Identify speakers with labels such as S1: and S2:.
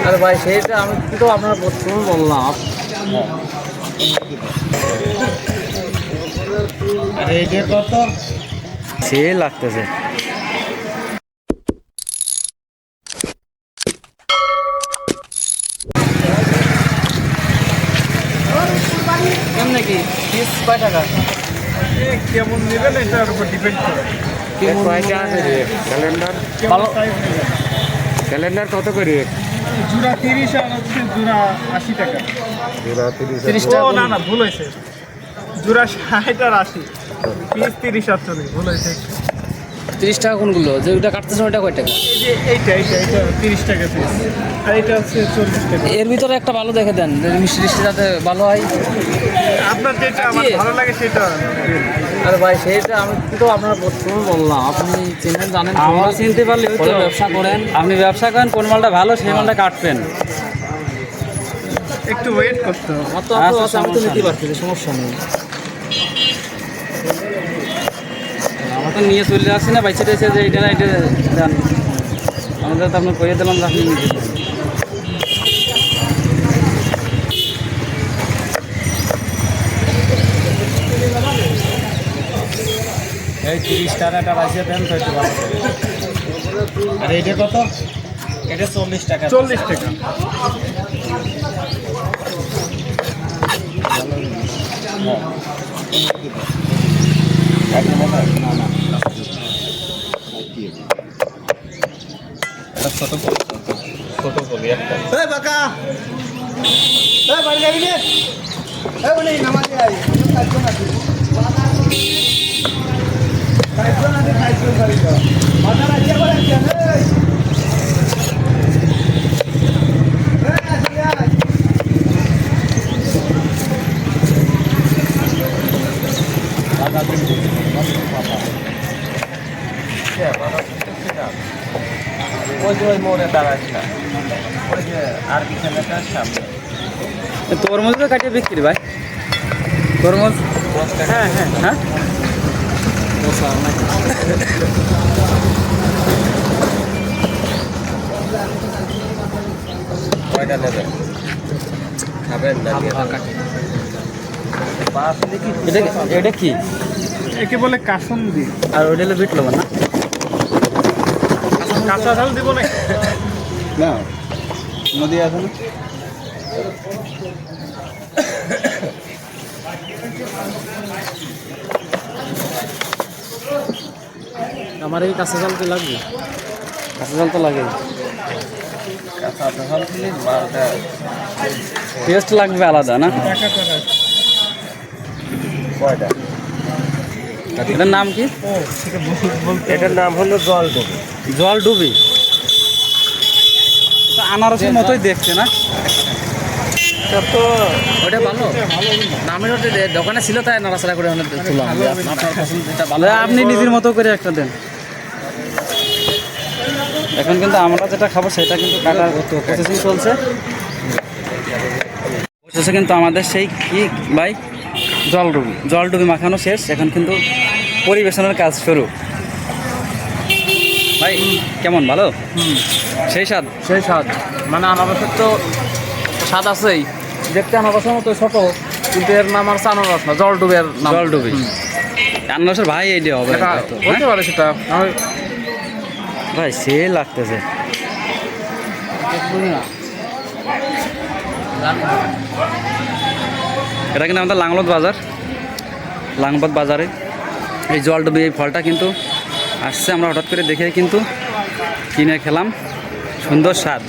S1: আরে ভাই সেইটা আমি তো আপনার প্রথমে বললাম।
S2: আরে এইটা কত?
S1: সে লাগতেছে। কেমন কি পিস কয় টাকা?
S2: কেমন নেবেন এটার উপর ডিপেন্ড করে।
S1: কয়টা আছে রে ক্যালেন্ডার? ভালো ক্যালেন্ডার কত করে?
S2: জোড়া 30 আর হচ্ছে জোড়া 80 টাকা।
S1: জোড়া
S2: 30 টাকা। ও না না ভুল হয়েছে, জোড়া 60 আর 80, পিস 30 আর 40 ভুল হয়েছে।
S1: 30 টাকা কোনগুলো? যেটা কাটতেছে ওটা কয় টাকা?
S2: এই যে এইটা 30 টাকা পিস, আর এটা হচ্ছে 40 টাকা।
S1: এর ভিতরে একটা ভালো দেখে দেন, মিষ্টি টিষ্টি যাতে ভালো হয়।
S2: আপনার যেটা আমার ভালো লাগে সেটা।
S1: আরে ভাই সেইটা আমি তো আপনার প্রথমে বললাম, আপনি চিনেন জানেন। আমরা চিনতে পারলে হয়তো ব্যবসা করেন, আপনি ব্যবসা করেন, কোন মালটা ভালো সেই মালটা কাটবেন।
S2: একটু ওয়েট করতে হবে।
S1: আমি তো নিতে পারতেছি, সমস্যা নেই। আমরা তো নিয়ে চলে আসছি না বাইচে টাইছে যে এটা না এটা দেন। আমাদের তো আপনার করিয়ে দিলাম যে আপনি নিতে পারেন।
S2: এই 30 টাকাটা বাঁচিয়ে দেন তো একটু ভালো করে। আর এইটা কত? এটা 40 টাকা। 40 টাকা। ছোট কবি একটা। এই বাকা, এই বাড়ি যাবি রে? এই বলে নামাজে আই, কাজও না তুই। কাজও না তুই, কাজও করি তো। মাথা রাখিয়ে বলে কেন? ওই মোড়ে দাঁড়াচ্ছিল, ওই যে আর পিছনেটার সামনে।
S1: তরমুজ তো কাটিয়ে বিক্রি ভাই, তরমুজ।
S2: হ্যাঁ হ্যাঁ
S1: হ্যাঁ
S2: কয়টা নেবেন? খাবেন না?
S1: এটা কি?
S2: একে বলে কাসুন্দি।
S1: আর ওইটা হলো বিট লবণ না?
S2: কাঁচা ঝাল দিব না? না, নদী আছে না?
S1: আমার এই কাঁচা জাল কি লাগবে? কাঁচা জাল তো লাগে।
S2: কাঁচা ঝাল দিলে মালটা
S1: টেস্ট লাগবে আলাদা না?
S2: কয়টা?
S1: এটার নাম কি?
S2: এটার নাম হলো জলডুবি।
S1: জল ডুবি। আনারসের মতোই দেখছে না?
S2: তো
S1: ওটা ভালো নামের ওটা দোকানে ছিল তাই নাড়াচাড়া করে তুললাম। আপনার পছন্দ যেটা ভালো আপনি নিজের মতো করে একটা দেন। এখন কিন্তু আমরা যেটা খাবো সেটা কিন্তু কাটার প্রসেসিং চলছে। বসেছে কিন্তু আমাদের সেই কি ভাই জলডুবি মাখানো শেষ। এখন কিন্তু পরিবেশনের কাজ শুরু। ভাই কেমন? ভালো? সেই স্বাদ মানে আনারসের তো স্বাদ আছেই, দেখতে আনারসের মতো ছোট, কিন্তু এর নাম আর আনারস না, জলডুবির নাম। জলডুবি আনারসের ভাই আইডিয়া হবে বলতে পারে সেটা ভাই। সে লাগতেছে। এটা কিন্তু আমাদের লাংবাদ বাজারে এই জলডুবি এই ফলটা কিন্তু আসছে। আমরা হঠাৎ করে দেখে কিন্তু কিনে খেলাম, সুন্দর স্বাদ।